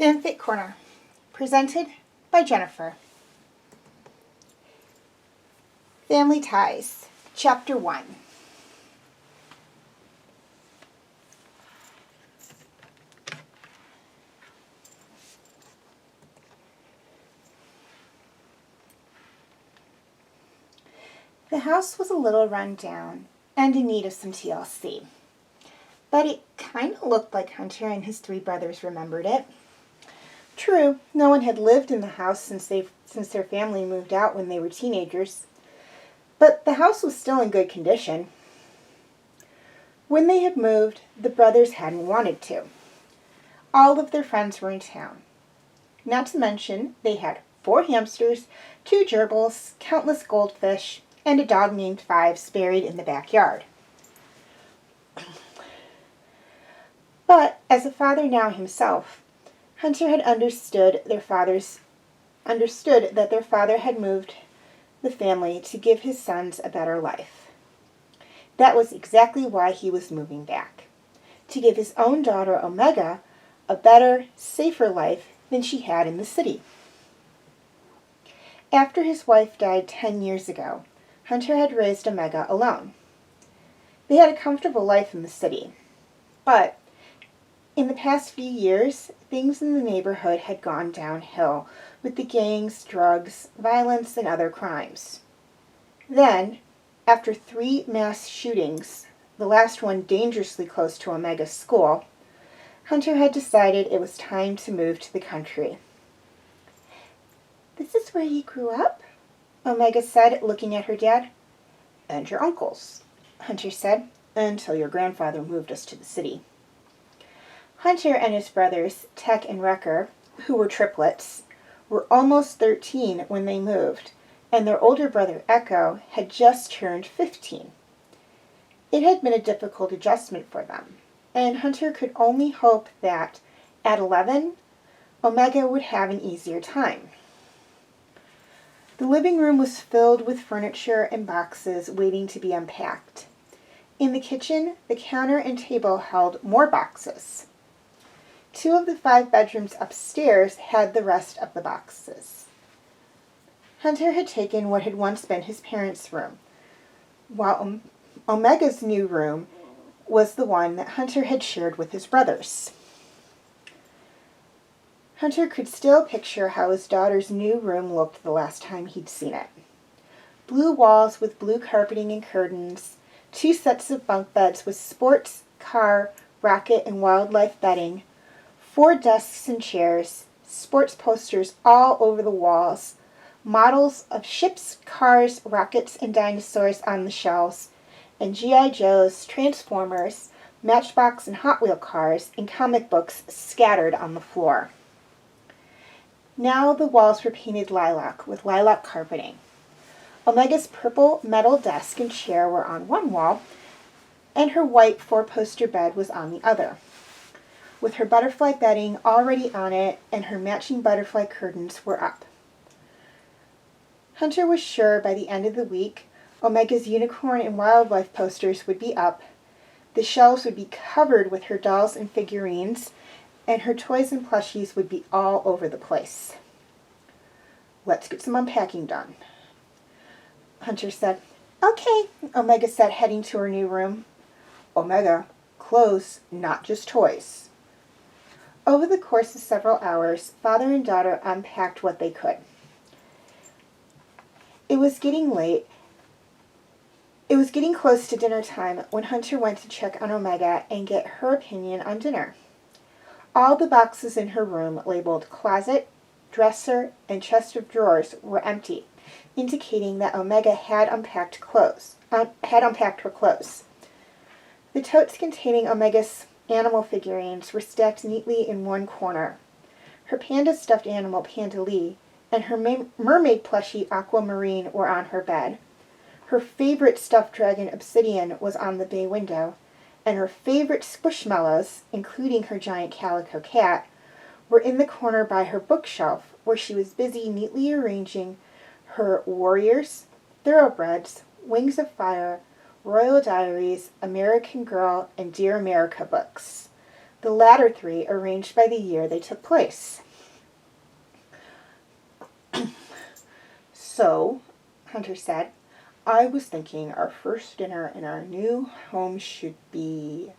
Fanfic Corner, presented by Jennifer. Family Ties, Chapter 1. The house was a little run down and in need of some TLC, but it kind of looked like Hunter and his 3 brothers remembered it. True, no one had lived in the house since their family moved out when they were teenagers, but the house was still in good condition. When they had moved, the brothers hadn't wanted to. All of their friends were in town. Not to mention, they had 4 hamsters, 2 gerbils, countless goldfish, and a dog named Fives buried in the backyard. But as a father now himself, Hunter had understood that their father had moved the family to give his sons a better life. That was exactly why he was moving back, to give his own daughter Omega a better, safer life than she had in the city. After his wife died 10 years ago, Hunter had raised Omega alone. They had a comfortable life in the city, but in the past few years, things in the neighborhood had gone downhill with the gangs, drugs, violence, and other crimes. Then, after 3 mass shootings, the last one dangerously close to Omega's school, Hunter had decided it was time to move to the country. "This is where you grew up?" Omega said, looking at her dad. "And your uncles," Hunter said, "until your grandfather moved us to the city." Hunter and his brothers, Tech and Wrecker, who were triplets, were almost 13 when they moved, and their older brother, Echo, had just turned 15. It had been a difficult adjustment for them, and Hunter could only hope that, at 11, Omega would have an easier time. The living room was filled with furniture and boxes waiting to be unpacked. In the kitchen, the counter and table held more boxes. 2 of the 5 bedrooms upstairs had the rest of the boxes. Hunter had taken what had once been his parents' room, while Omega's new room was the one that Hunter had shared with his brothers. Hunter could still picture how his daughter's new room looked the last time he'd seen it. Blue walls with blue carpeting and curtains, 2 sets of bunk beds with sports, car, rocket, and wildlife bedding, 4 desks and chairs, sports posters all over the walls, models of ships, cars, rockets, and dinosaurs on the shelves, and G.I. Joes, Transformers, Matchbox and Hot Wheel cars, and comic books scattered on the floor. Now the walls were painted lilac with lilac carpeting. Omega's purple metal desk and chair were on one wall, and her white 4-poster bed was on the other, with her butterfly bedding already on it, and her matching butterfly curtains were up. Hunter was sure by the end of the week, Omega's unicorn and wildlife posters would be up, the shelves would be covered with her dolls and figurines, and her toys and plushies would be all over the place. Let's get some unpacking done, Hunter said. Okay, Omega said, heading to her new room. Omega, clothes, not just toys. Over the course of several hours, father and daughter unpacked what they could. It was getting late. It was getting close to dinner time when Hunter went to check on Omega and get her opinion on dinner. All the boxes in her room labeled closet, dresser, and chest of drawers were empty, indicating that Omega had unpacked her clothes. The totes containing Omega's animal figurines were stacked neatly in one corner. Her panda stuffed animal, Panda Lee, and her mermaid plushie, Aquamarine, were on her bed. Her favorite stuffed dragon, Obsidian, was on the bay window, and her favorite Squishmallows, including her giant calico cat, were in the corner by her bookshelf, where she was busy neatly arranging her Warriors, Thoroughbreds, Wings of Fire, Royal Diaries, American Girl, and Dear America books, the latter three arranged by the year they took place. So, Hunter said, I was thinking our first dinner in our new home should be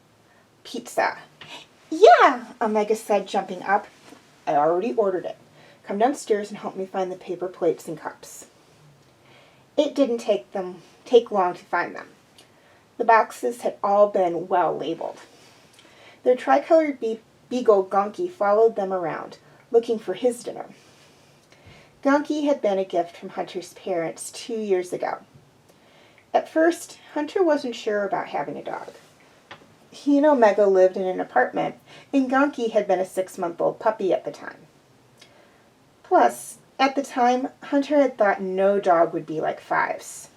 pizza. Yeah, Omega said, jumping up. I already ordered it. Come downstairs and help me find the paper plates and cups. It didn't take long to find them. The boxes had all been well labeled. Their tricolored beagle Gonky followed them around, looking for his dinner. Gonky had been a gift from Hunter's parents 2 years ago. At first, Hunter wasn't sure about having a dog. He and Omega lived in an apartment, and Gonky had been a 6-month-old puppy at the time. Plus, at the time, Hunter had thought no dog would be like Fives.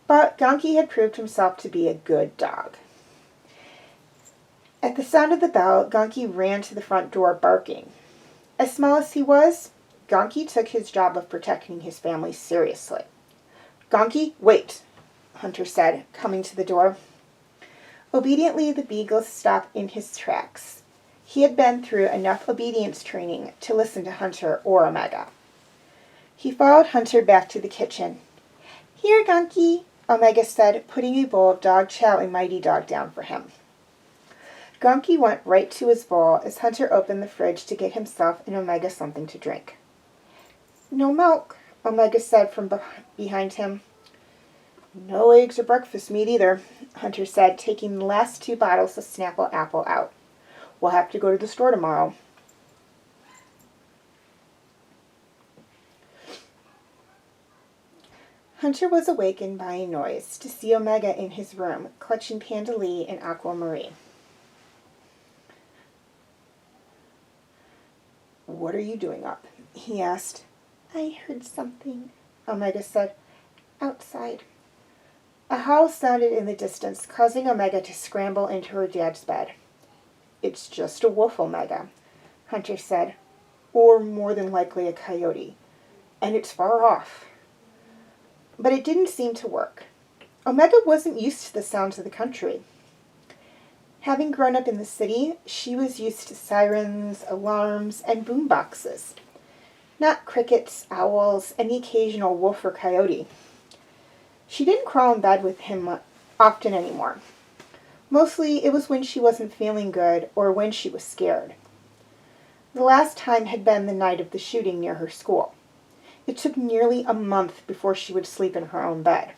But Gonky had proved himself to be a good dog. At the sound of the bell, Gonky ran to the front door barking. As small as he was, Gonky took his job of protecting his family seriously. Gonky, wait, Hunter said, coming to the door. Obediently, the beagle stopped in his tracks. He had been through enough obedience training to listen to Hunter or Omega. He followed Hunter back to the kitchen. Here, Gonky, Omega said, putting a bowl of dog chow and Mighty Dog down for him. Gonky went right to his bowl as Hunter opened the fridge to get himself and Omega something to drink. No milk, Omega said from behind him. No eggs or breakfast meat either, Hunter said, taking the last 2 bottles of Snapple Apple out. We'll have to go to the store tomorrow. Hunter was awakened by a noise to see Omega in his room, clutching Panda Lee and Aquamarine. What are you doing up? He asked. I heard something, Omega said. Outside. A howl sounded in the distance, causing Omega to scramble into her dad's bed. It's just a wolf, Omega, Hunter said, or more than likely a coyote, and it's far off. But it didn't seem to work. Omega wasn't used to the sounds of the country. Having grown up in the city, she was used to sirens, alarms, and boom boxes, not crickets, owls, and the occasional wolf or coyote. She didn't crawl in bed with him often anymore. Mostly it was when she wasn't feeling good or when she was scared. The last time had been the night of the shooting near her school. It took nearly a month before she would sleep in her own bed.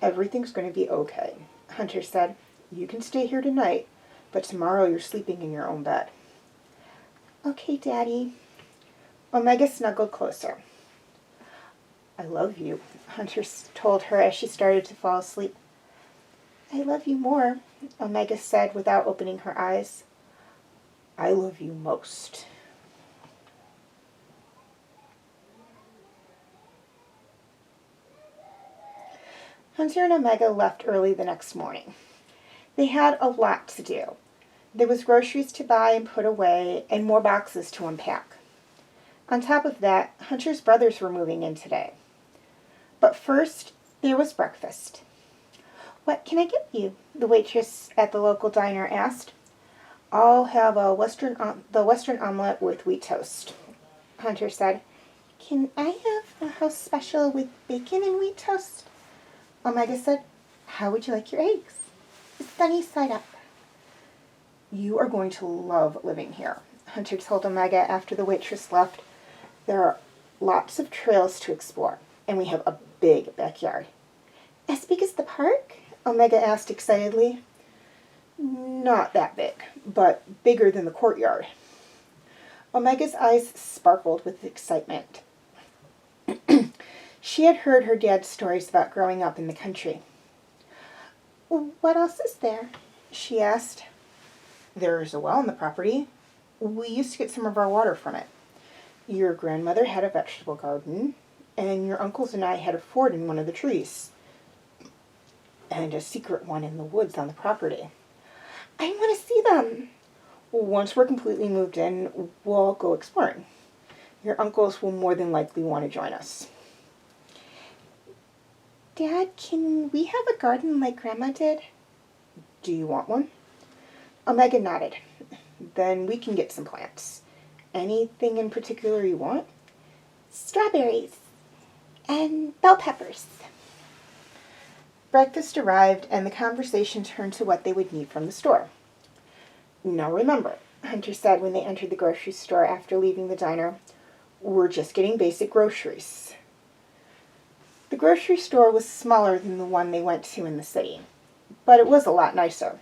Everything's going to be okay, Hunter said. You can stay here tonight, but tomorrow you're sleeping in your own bed. Okay, Daddy. Omega snuggled closer. I love you, Hunter told her as she started to fall asleep. I love you more, Omega said without opening her eyes. I love you most. Hunter and Omega left early the next morning. They had a lot to do. There was groceries to buy and put away, and more boxes to unpack. On top of that, Hunter's brothers were moving in today. But first, there was breakfast. "What can I get you?" the waitress at the local diner asked. "I'll have the Western omelet with wheat toast," Hunter said. "Can I have a house special with bacon and wheat toast?" Omega said. "How would you like your eggs?" "Sunny side up." "You are going to love living here," Hunter told Omega after the waitress left. "There are lots of trails to explore, and we have a big backyard." "As big as the park?" Omega asked excitedly. "Not that big, but bigger than the courtyard." Omega's eyes sparkled with excitement. She had heard her dad's stories about growing up in the country. "What else is there?" she asked. "There's a well on the property. We used to get some of our water from it. Your grandmother had a vegetable garden, and your uncles and I had a fort in one of the trees. And a secret one in the woods on the property." "I want to see them." "Once we're completely moved in, we'll go exploring. Your uncles will more than likely want to join us." "Dad, can we have a garden like Grandma did?" "Do you want one?" Omega nodded. "Then we can get some plants. Anything in particular you want?" "Strawberries and bell peppers." Breakfast arrived, and the conversation turned to what they would need from the store. "Now remember," Hunter said when they entered the grocery store after leaving the diner, "we're just getting basic groceries." The grocery store was smaller than the one they went to in the city, but it was a lot nicer.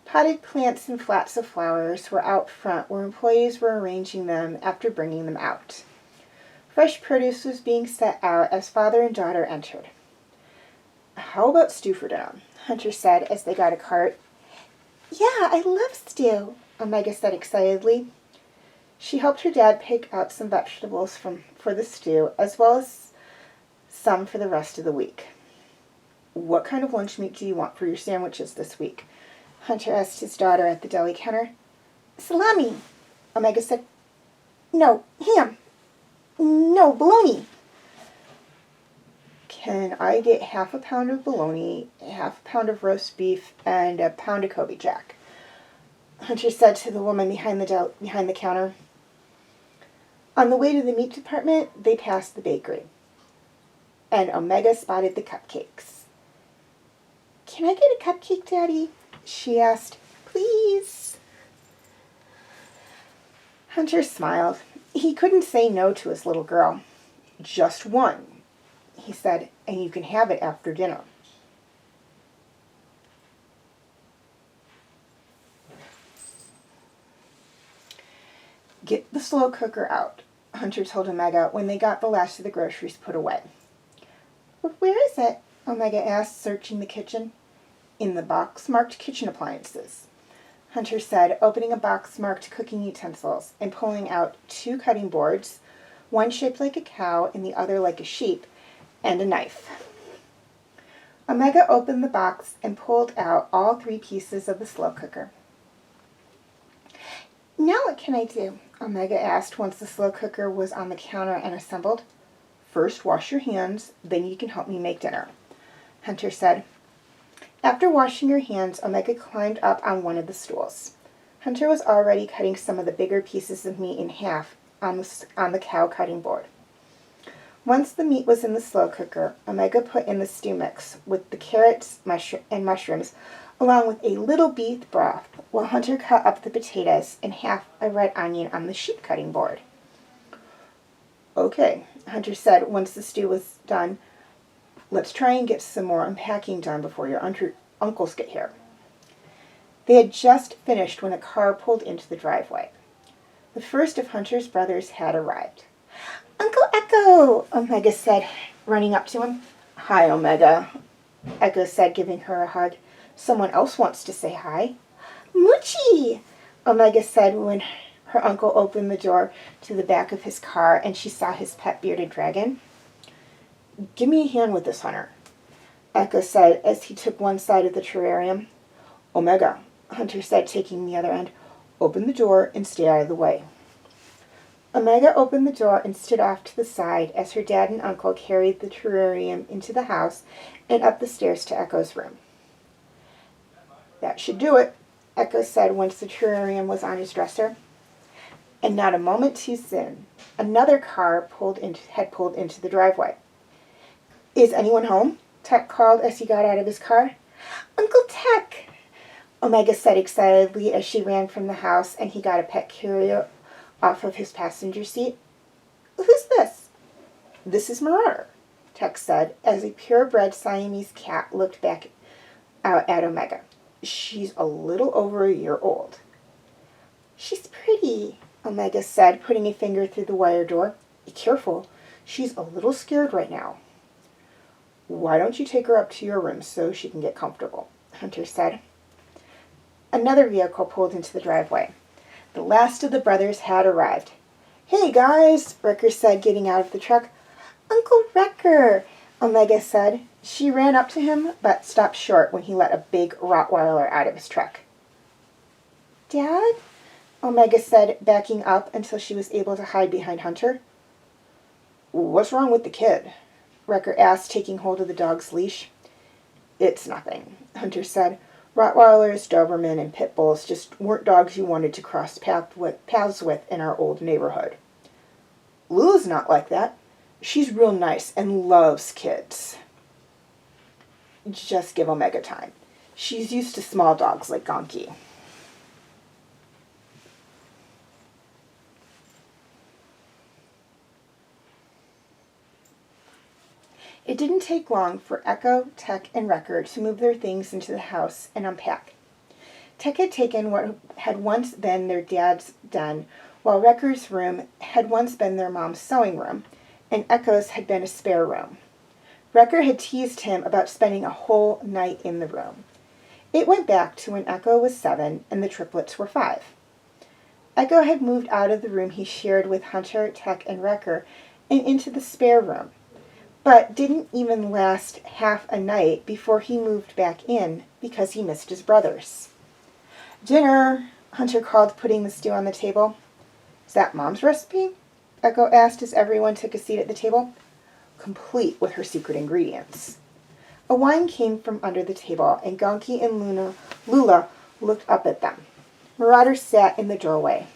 Potted plants and flats of flowers were out front where employees were arranging them after bringing them out. Fresh produce was being set out as father and daughter entered. "How about stew for dinner?" Hunter said as they got a cart. "Yeah, I love stew," Omega said excitedly. She helped her dad pick out some vegetables for the stew, as well as some for the rest of the week. "What kind of lunch meat do you want for your sandwiches this week?" Hunter asked his daughter at the deli counter. "Salami," Omega said. "No, ham. No, bologna." "Can I get half a pound of bologna, half a pound of roast beef, and a pound of Kobe Jack?" Hunter said to the woman behind the counter. On the way to the meat department, they passed the bakery, and Omega spotted the cupcakes. "Can I get a cupcake, Daddy?" she asked. "Please." Hunter smiled. He couldn't say no to his little girl. "Just one," he said, "and you can have it after dinner." "Get the slow cooker out," Hunter told Omega when they got the last of the groceries put away. "Where is it?" Omega asked, searching the kitchen. "In the box marked kitchen appliances," Hunter said, opening a box marked cooking utensils and pulling out 2 cutting boards, one shaped like a cow and the other like a sheep, and a knife. Omega opened the box and pulled out all 3 pieces of the slow cooker. "Now what can I do?" Omega asked once the slow cooker was on the counter and assembled. "First wash your hands, then you can help me make dinner," Hunter said. After washing her hands, Omega climbed up on one of the stools. Hunter was already cutting some of the bigger pieces of meat in half on the cow cutting board. Once the meat was in the slow cooker, Omega put in the stew mix with the carrots and mushrooms, along with a little beef broth, while Hunter cut up the potatoes and half a red onion on the sheep cutting board. "Okay," Hunter said once the stew was done. "Let's try and get some more unpacking done before your uncles get here." They had just finished when a car pulled into the driveway. The first of Hunter's brothers had arrived. "Uncle Echo," Omega said, running up to him. "Hi, Omega," Echo said, giving her a hug. "Someone else wants to say hi." "Moochie," Omega said when her uncle opened the door to the back of his car and she saw his pet bearded dragon. "Give me a hand with this, Hunter," Echo said as he took one side of the terrarium. "Omega," Hunter said, taking the other end, "open the door and stay out of the way." Omega opened the door and stood off to the side as her dad and uncle carried the terrarium into the house and up the stairs to Echo's room. "That should do it," Echo said once the terrarium was on his dresser. And not a moment too soon, another car had pulled into the driveway. "Is anyone home?" Tech called as he got out of his car. "Uncle Tech," Omega said excitedly as she ran from the house and he got a pet carrier off of his passenger seat. "Who's this?" "This is Marauder," Tech said as a purebred Siamese cat looked back out at Omega. "She's a little over a year old." "She's pretty," Omega said, putting a finger through the wire door. "Be careful. She's a little scared right now." "Why don't you take her up to your room so she can get comfortable?" Hunter said. Another vehicle pulled into the driveway. The last of the brothers had arrived. "Hey, guys," Wrecker said, getting out of the truck. "Uncle Wrecker," Omega said. She ran up to him, but stopped short when he let a big Rottweiler out of his truck. "Dad?" Omega said, backing up until she was able to hide behind Hunter. "What's wrong with the kid?" Wrecker asked, taking hold of the dog's leash. "It's nothing," Hunter said. "Rottweilers, Doberman, and Pit Bulls just weren't dogs you wanted to cross paths with in our old neighborhood. Lulu's not like that. She's real nice and loves kids." "Just give Omega time. She's used to small dogs like Gonki." It didn't take long for Echo, Tech, and Wrecker to move their things into the house and unpack. Tech had taken what had once been their dad's den, while Wrecker's room had once been their mom's sewing room, and Echo's had been a spare room. Wrecker had teased him about spending a whole night in the room. It went back to when Echo was 7 and the triplets were 5. Echo had moved out of the room he shared with Hunter, Tech, and Wrecker and into the spare room, but didn't even last half a night before he moved back in because he missed his brothers. "Dinner," Hunter called, putting the stew on the table. "Is that Mom's recipe?" Echo asked as everyone took a seat at the table. "Complete with her secret ingredients." A whine came from under the table, and Gonki and Lula looked up at them. Marauder sat in the doorway.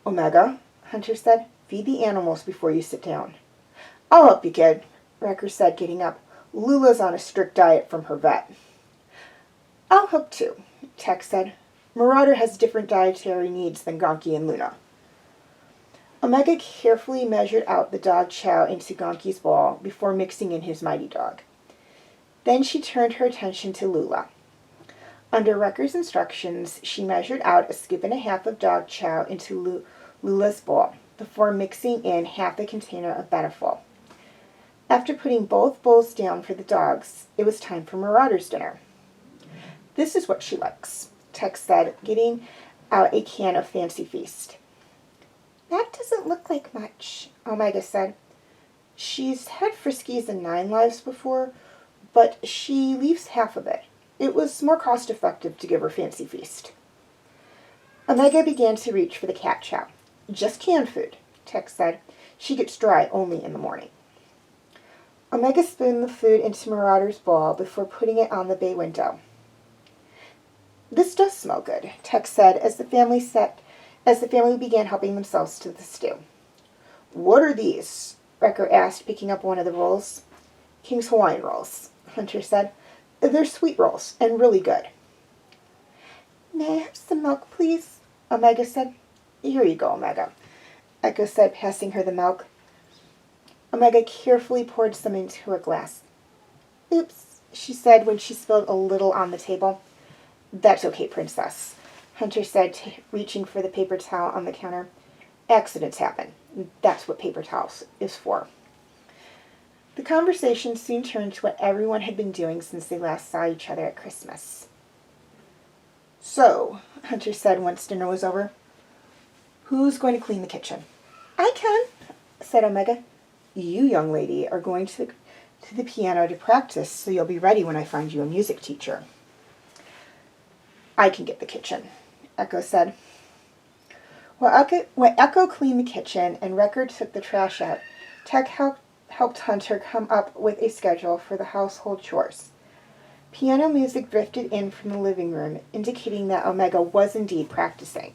"Omega," Hunter said, "feed the animals before you sit down." "I'll help you, kid," Wrecker said, getting up. "Lula's on a strict diet from her vet." "I'll help too," Tech said. "Marauder has different dietary needs than Gonki and Luna." Omega carefully measured out the dog chow into Gonki's bowl before mixing in his mighty dog. Then she turned her attention to Lula. Under Wrecker's instructions, she measured out a scoop and a half of dog chow into Lula's bowl before mixing in half a container of Beneful. After putting both bowls down for the dogs, it was time for Marauder's dinner. "This is what she likes," Tech said, getting out a can of Fancy Feast. "That doesn't look like much," Omega said. "She's had Friskies and 9 Lives before, but she leaves half of it. It was more cost-effective to give her Fancy Feast." Omega began to reach for the cat chow. "Just canned food," Tech said. "She gets dry only in the morning." Omega spooned the food into Marauder's bowl before putting it on the bay window. "This does smell good," Tech said as the family began helping themselves to the stew. "What are these?" Wrecker asked, picking up one of the rolls. "King's Hawaiian rolls," Hunter said. "They're sweet rolls and really good." "May I have some milk, please?" Omega said. "Here you go, Omega," Echo said, passing her the milk. Omega carefully poured some into her glass. "Oops," she said when she spilled a little on the table. "That's okay, Princess," Hunter said, reaching for the paper towel on the counter. "Accidents happen. That's what paper towels is for." The conversation soon turned to what everyone had been doing since they last saw each other at Christmas. "So," Hunter said once dinner was over, "who's going to clean the kitchen?" "I can," said Omega. "You, young lady, are going to the piano to practice, so you'll be ready when I find you a music teacher." "I can get the kitchen," Echo said. When Echo cleaned the kitchen and Wrecker took the trash out, Tech helped Hunter come up with a schedule for the household chores. Piano music drifted in from the living room, indicating that Omega was indeed practicing.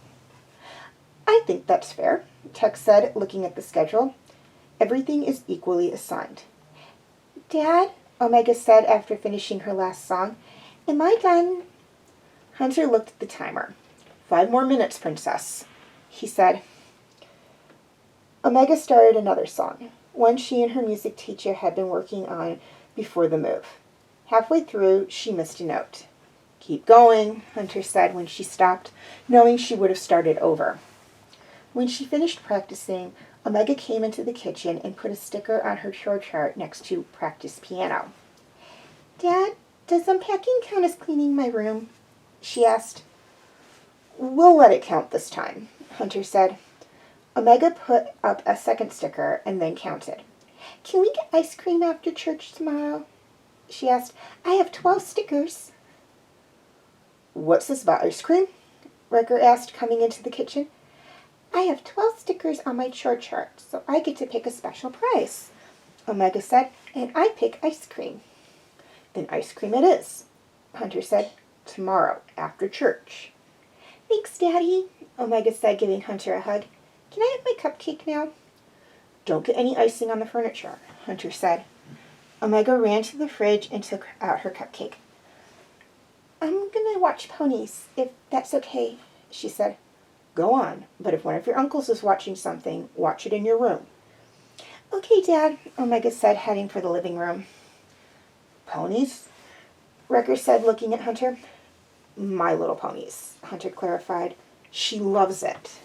I think that's fair, Tech said, looking at the schedule. Everything is equally assigned. Dad, Omega said after finishing her last song, am I done? Hunter looked at the timer. 5 more minutes, princess, he said. Omega started another song, one she and her music teacher had been working on before the move. Halfway through, she missed a note. Keep going, Hunter said when she stopped, knowing she would have started over. When she finished practicing, Omega came into the kitchen and put a sticker on her chore chart next to practice piano. Dad, does unpacking count as cleaning my room? She asked. We'll let it count this time, Hunter said. Omega put up a second sticker and then counted. Can we get ice cream after church tomorrow? She asked. I have 12 stickers. What's this about ice cream? Wrecker asked, coming into the kitchen. I have 12 stickers on my chore chart, so I get to pick a special prize, Omega said, and I pick ice cream. Then ice cream it is, Hunter said. Tomorrow, after church. Thanks, Daddy, Omega said, giving Hunter a hug. Can I have my cupcake now? Don't get any icing on the furniture, Hunter said. Omega ran to the fridge and took out her cupcake. I'm going to watch ponies, if that's okay, she said. Go on, but if one of your uncles is watching something, watch it in your room. Okay, Dad, Omega said, heading for the living room. Ponies? Wrecker said, looking at Hunter. My Little Ponies, Hunter clarified. She loves it.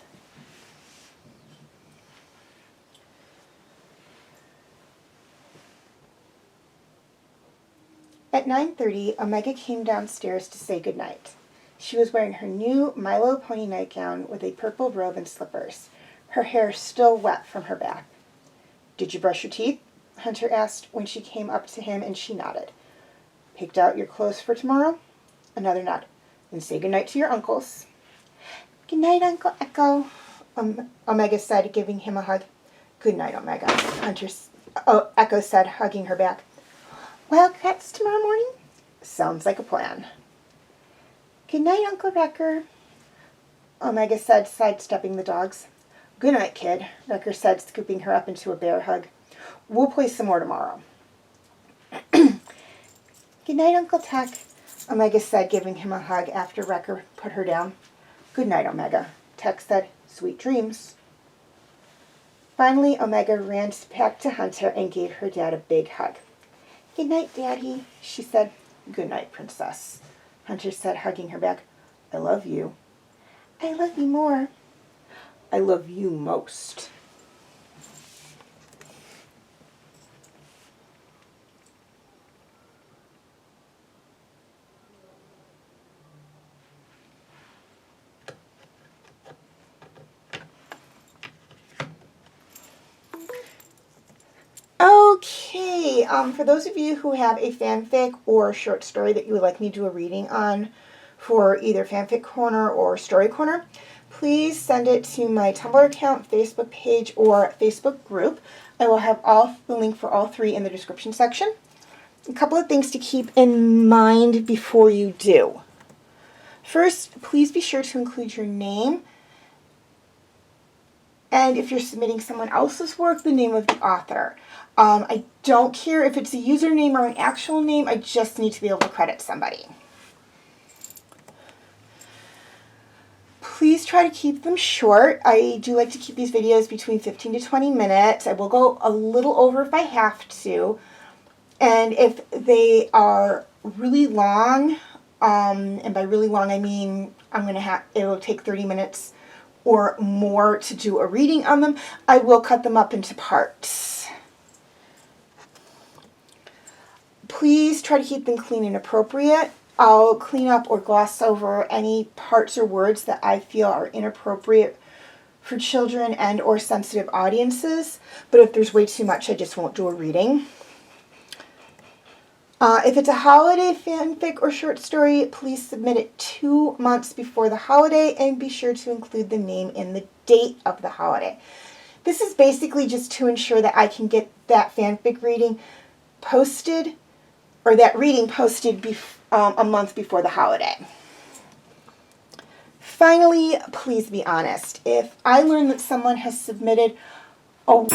At 9:30, Omega came downstairs to say goodnight. She was wearing her new My Little Pony nightgown with a purple robe and slippers, her hair still wet from her bath. Did you brush your teeth? Hunter asked when she came up to him, and she nodded. Picked out your clothes for tomorrow? Another nod. Then say goodnight to your uncles. Good night, Uncle Echo, Omega said, giving him a hug. Good night, Omega, Echo said, hugging her back. Wildcats tomorrow morning? Sounds like a plan. Good night, Uncle Wrecker, Omega said, sidestepping the dogs. Good night, kid, Wrecker said, scooping her up into a bear hug. We'll play some more tomorrow. Good night, Uncle Tuck, Omega said, giving him a hug after Wrecker put her down. Good night, Omega, Tuck said. Sweet dreams. Finally, Omega ran back to Hunter and gave her dad a big hug. Good night, Daddy, she said. Good night, Princess, Hunter said, hugging her back. I love you. I love you more. I love you most. Okay, for those of you who have a fanfic or short story that you would like me to do a reading on for either Fanfic Corner or Story Corner, please send it to my Tumblr account, Facebook page, or Facebook group. I will have the link for all 3 in the description section. A couple of things to keep in mind before you do. First, please be sure to include your name, and if you're submitting someone else's work, the name of the author. I don't care if it's a username or an actual name, I just need to be able to credit somebody. Please try to keep them short. I do like to keep these videos between 15 to 20 minutes. I will go a little over if I have to. And if they are really long, and by really long I mean it'll take 30 minutes or more to do a reading on them, I will cut them up into parts. Please try to keep them clean and appropriate. I'll clean up or gloss over any parts or words that I feel are inappropriate for children and or sensitive audiences, but if there's way too much, I just won't do a reading. If it's a holiday fanfic or short story, please submit it 2 months before the holiday and be sure to include the name and the date of the holiday. This is basically just to ensure that I can get that fanfic reading posted, or that reading posted a month before the holiday. Finally, please be honest. If I learn that someone has submitted a